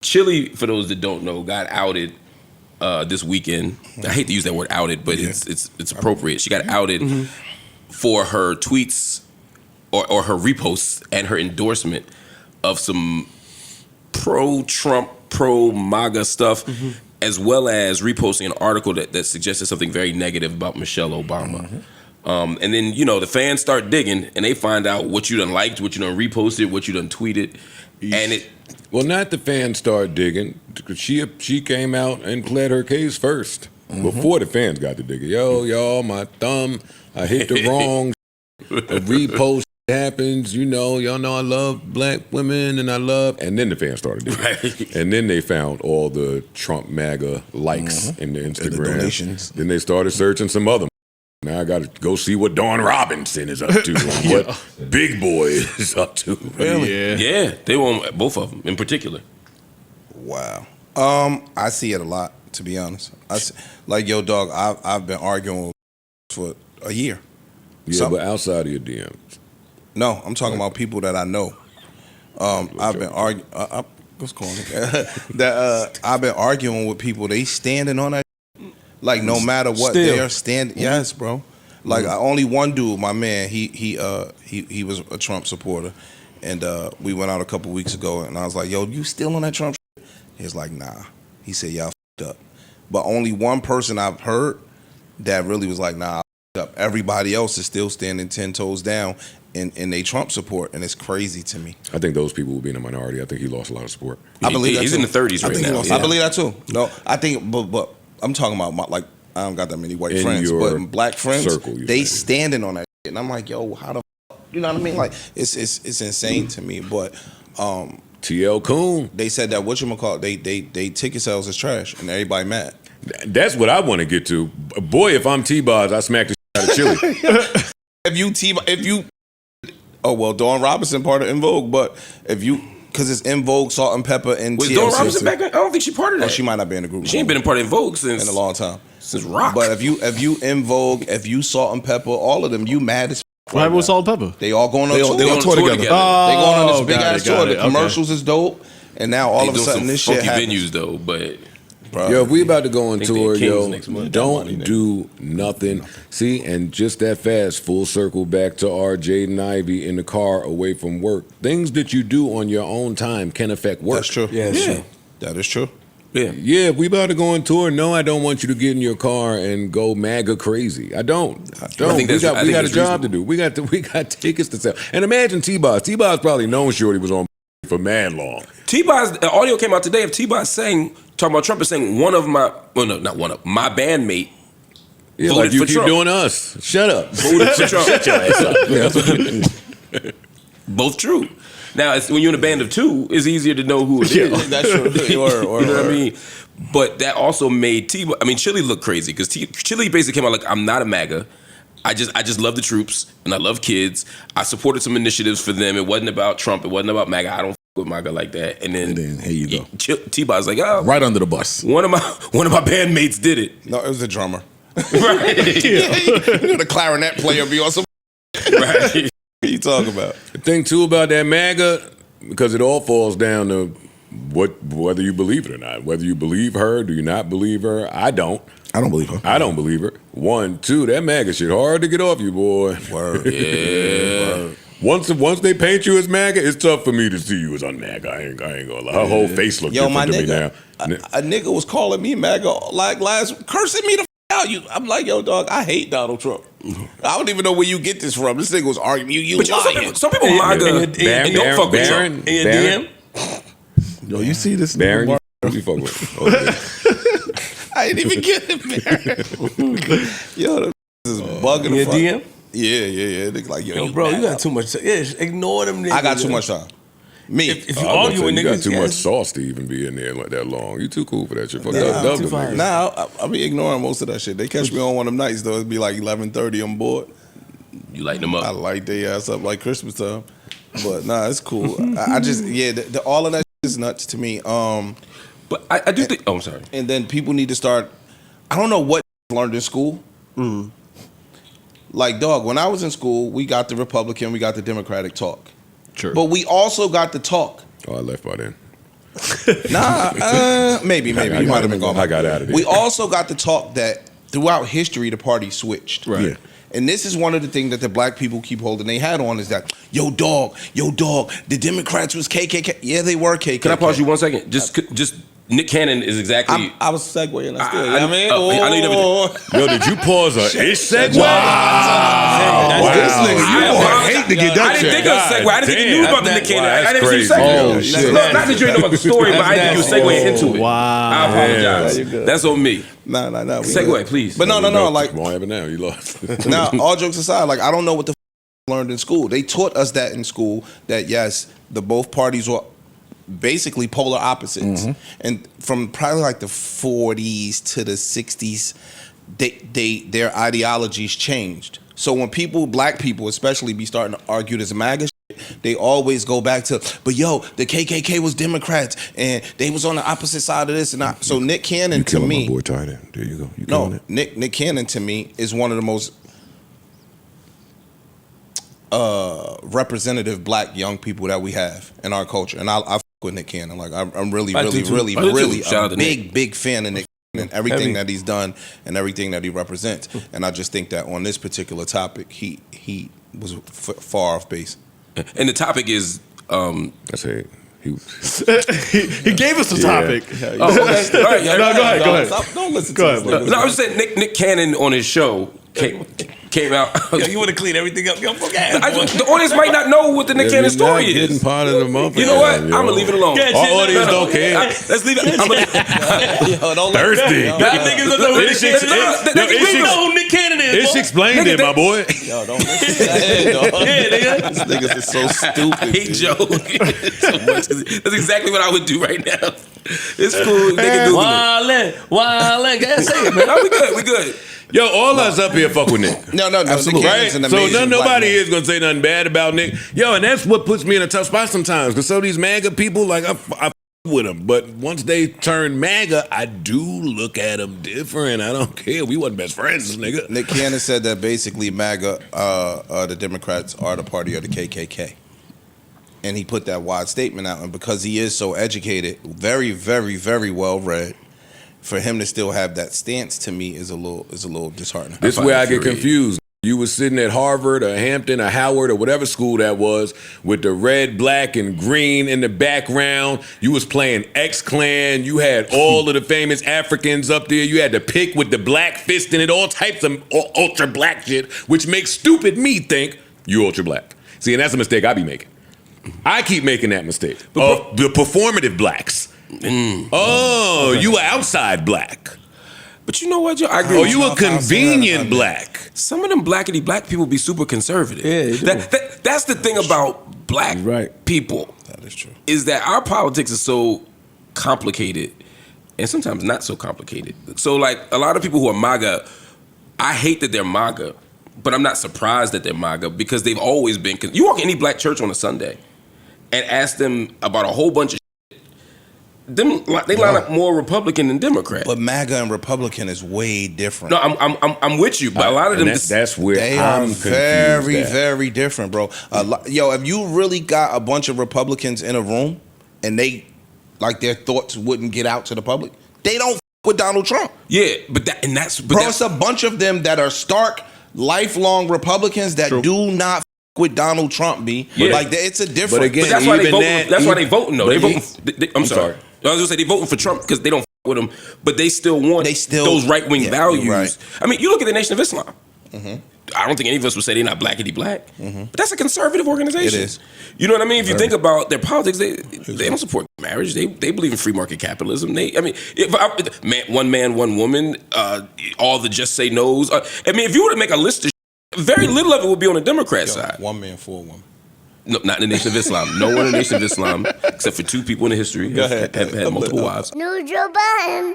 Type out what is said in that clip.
Chilli, for those that don't know, got outed this weekend. I hate to use that word outed, but it's appropriate. She got outed for her tweets or her reposts and her endorsement of some pro-Trump, pro-MAGA stuff, as well as reposting an article that suggested something very negative about Michelle Obama. And then, the fans start digging, and they find out what you done liked, what you done reposted, what you done tweeted. And Well, not the fans start digging. She came out and pled her case first, before the fans got to digging. Yo, y'all, my thumb, I hit the wrong. A repost happens, y'all know I love black women and then the fans started digging. Right. And then they found all the Trump MAGA likes in the Instagram. And the donations. Then they started searching some other. Now I got to go see what Dawn Robinson is up to, what Big Boy is up to. Really? Yeah, they want both of them in particular. Wow. I see it a lot, to be honest. Yo, dog, I've been arguing for a year. Yeah, but outside of your DMs. No, I'm talking about people that I know. I've been arguing. What's going on? I've been arguing with people. They standing on that. Like no matter what, they are standing. Yes, bro. Like only one dude, my man. He was a Trump supporter, and we went out a couple weeks ago, and I was like, "Yo, you still on that Trump?" He was like, "Nah." He said, "Y'all f***ed up." But only one person I've heard that really was like, "Nah, I f***ed up." Everybody else is still standing 10 toes down in they Trump support, and it's crazy to me. I think those people will be in a minority. I think he lost a lot of support. I believe he's in the 30s right now. I believe that too. No, I think, but I'm talking about I don't got that many white friends, but black friends, they standing on that shit. And I'm like, yo, how the fuck? You know what I mean? Like, it's insane to me. But TL Coon, they said that they ticket sales is trash, and everybody mad. That's what I want to get to. Boy, if I'm T-Boz, I smack the shit out of Chilli. if you, oh well, Dawn Robinson part of En Vogue, but if you. Because it's En Vogue, Salt and Pepper, and was Dawn Robinson back then? I don't think she part of that. Oh, she might not be in the group. She ain't been a part of En Vogue in a long time. Since Rock. But if you En Vogue, if you Salt and Pepper, all of them, you mad as what happened with Salt and Pepper? They all going on tour. They on tour together. They going on this big ass tour. The commercials is dope, and now all of a sudden this shit happens. Venues though, but. Yo, if we about to go on tour, don't do nothing. See, and just that fast, full circle back to our Jaden Ivey in the car away from work. Things that you do on your own time can affect work. That's true. Yeah, that's true. That is true. Yeah, if we about to go on tour, no, I don't want you to get in your car and go MAGA crazy. I don't. We got a job to do. We got tickets to sell. And imagine T-Boz. T-Boz probably known Shorty was on for mad long. T-Boz, the audio came out today of T-Boz talking about Trump is saying my bandmate voted like you for keep Trump. Doing us. Shut up. Voted for Trump. Shut your ass up. Both true. Now, when you're in a band of two, it's easier to know who it is. That's true. You know what I mean? But that also made Chilli look crazy because Chilli basically came out like, I'm not a MAGA. I just love the troops and I love kids. I supported some initiatives for them. It wasn't about Trump. It wasn't about MAGA. I don't with MAGA like that. And then here you go. T-Boz's like, oh, right under the bus. One of my bandmates did it. No, it was the drummer. Right. You know, the clarinet player be on some. Right. What are you talking about? The thing too about that MAGA, because it all falls down to whether you believe it or not. Whether you believe her, do you not believe her? I don't. I don't believe her. I don't believe her. 1, 2, that MAGA shit hard to get off you, boy. Word. Yeah. Word. Once they paint you as MAGA, it's tough for me to see you as un-MAGA. I ain't gonna lie. Her whole face looks different to me now. A nigga was calling me MAGA like cursing me the out. I'm like, yo, dog, I hate Donald Trump. I don't even know where you get this from. This nigga was arguing you lying. Some people MAGA and don't fuck with Trump. In your DM? Yo, you see this Baron, nigga? you fuck with. I didn't even get it, Yo, this is bugging the fuck. DM? Yeah. Nigga like, yo, bro, you got too much time. Yeah, ignore them niggas. I got too much time. Me. If you argue with niggas, you got too much sauce to even be in there like that long. You too cool for that shit. I'll be ignoring most of that shit. They catch me on one of them nights though. It'd be like 11:30. I'm bored. You light them up. I light their ass up like Christmas time. But nah, it's cool. I just all of that shit is nuts to me. But I do think. Oh, I'm sorry. And then people need to start. I don't know what learned in school. Mm-hmm. Like, dog, when I was in school, we got the Republican, we got the Democratic talk. Sure. But we also got the talk. Oh, I left by then. Maybe. You might have been gone. I got out of there. We also got to talk that throughout history, the party switched. Right. Yeah. And this is one of the things that the black people keep holding their hat on is that, yo, dog, the Democrats was KKK. Yeah, they were KKK. Can I pause you 1 second? Just Nick Cannon is exactly. I was segueing. I know you never did. Yo, did you pause a ish segue? This nigga, I hate to get that I didn't think of a segue. I didn't think you knew about the Nick Cannon. Wow, I didn't see you that's segue. crazy. Oh, shit. Not that you didn't know about the story, but I didn't think you were segueing into it. Wow. I apologize. Yeah. That's on me. No. Segue, please. But no. Like, Won't happen now. You lost. now, all jokes aside, like, I don't know what the learned in school. They taught us that in school, that yes, the both parties were basically polar opposites. And from probably like the 40s to the 60s, their ideologies changed. So when black people especially, be starting to argue this MAGA shit, they always go back to, but yo, the KKK was Democrats and they was on the opposite side of this and that. So Nick Cannon to me, my boy tight end. There you go. You no, it. Nick Cannon to me is one of the most representative black young people that we have in our culture, and I fuck with Nick Cannon. Like I'm really I do too. Shout out a to Nick. big fan of Nick and everything that he's done and everything that he represents. And I just think that on this particular topic, he was far off base. And the topic is. That's it. He gave us the topic. Okay. All right, No, go ahead. Don't listen Go to ahead, this bro. nigga. No, I was saying Nick Cannon on his show came out. Yo, you want to clean everything up? Yo, fuck ass, boy. The audience might not know what the Nick Cannon story is. Getting part of the month. You know what? I'm gonna leave it alone. Yeah, Our audience don't care. Let's leave it. Yo, don't Thirsty. Y'all niggas don't know who Nick Cannon is. Know who Nick Cannon is. It's boy. explained it, my boy. Yo, don't listen to that, dog. Yeah, nigga. This niggas is so stupid. Hey Joe, that's exactly what I would do right now. It's cool. They can Google it. Wildin'. Go say it, man. No, we good. Yo, all us up here fuck with Nick. No. Absolutely. Nick Right? Cannon's an So amazing black nobody man. is gonna say nothing bad about Nick. Yo, and that's what puts me in a tough spot sometimes. Because some of these MAGA people, like I f- with them, but once they turn MAGA, I do look at them different. I don't care. We wasn't best friends, nigga. Nick Cannon said that basically MAGA, the Democrats are the party of the KKK. And he put that wide statement out. And because he is so educated, very, very, very well read, for him to still have that stance to me is a little disheartening. This is where I get confused. You was sitting at Harvard or Hampton or Howard or whatever school that was with the red, black, and green in the background. You was playing X-Clan. You had all of the famous Africans up there. You had the pick with the black fist in it, all types of ultra black shit, which makes stupid me think you ultra black. See, and that's a mistake I be making. I keep making that mistake of the performative blacks. Oh, you were outside black. But you know what, Joe? I agree. Oh, with you a convenient black. Some of them blackity black people be super conservative. Yeah, they do. That's the thing about black people. That is true. Is that our politics is so complicated and sometimes not so complicated. So like a lot of people who are MAGA, I hate that they're MAGA, but I'm not surprised that they're MAGA because they've always been. You walk in any black church on a Sunday and ask them about a whole bunch of shit, they line up more Republican than Democrat. But MAGA and Republican is way different. No, I'm with you, but a lot of them That's where They I'm are confused very, at. very different, bro. Yo, if you really got a bunch of Republicans in a room and they, like, their thoughts wouldn't get out to the public, they don't with Donald Trump. Yeah, but that's It's a bunch of them that are stark, lifelong Republicans that do not with Donald Trump. Yeah. Like, it's a difference. But again, But that's why they even voting. that- That's why they even- voting though. but They he- voting. I'm sorry. I was gonna say they voting for Trump because they don't with him, but they still want those right wing values. right. I mean, you look at the Nation of Islam. I don't think any of us would say they're not blackity black, but that's a conservative organization. It is. You know what I mean? If you think about their politics, they don't support marriage. They believe in free market capitalism. One man, one woman. All the just say no's. I mean, if you were to make a list of very little of it would be on the Democrat side. One man for a woman. No, not in the Nation of Islam. No one in the Nation of Islam, except for two people in the history, have had multiple wives. New Joe Budden.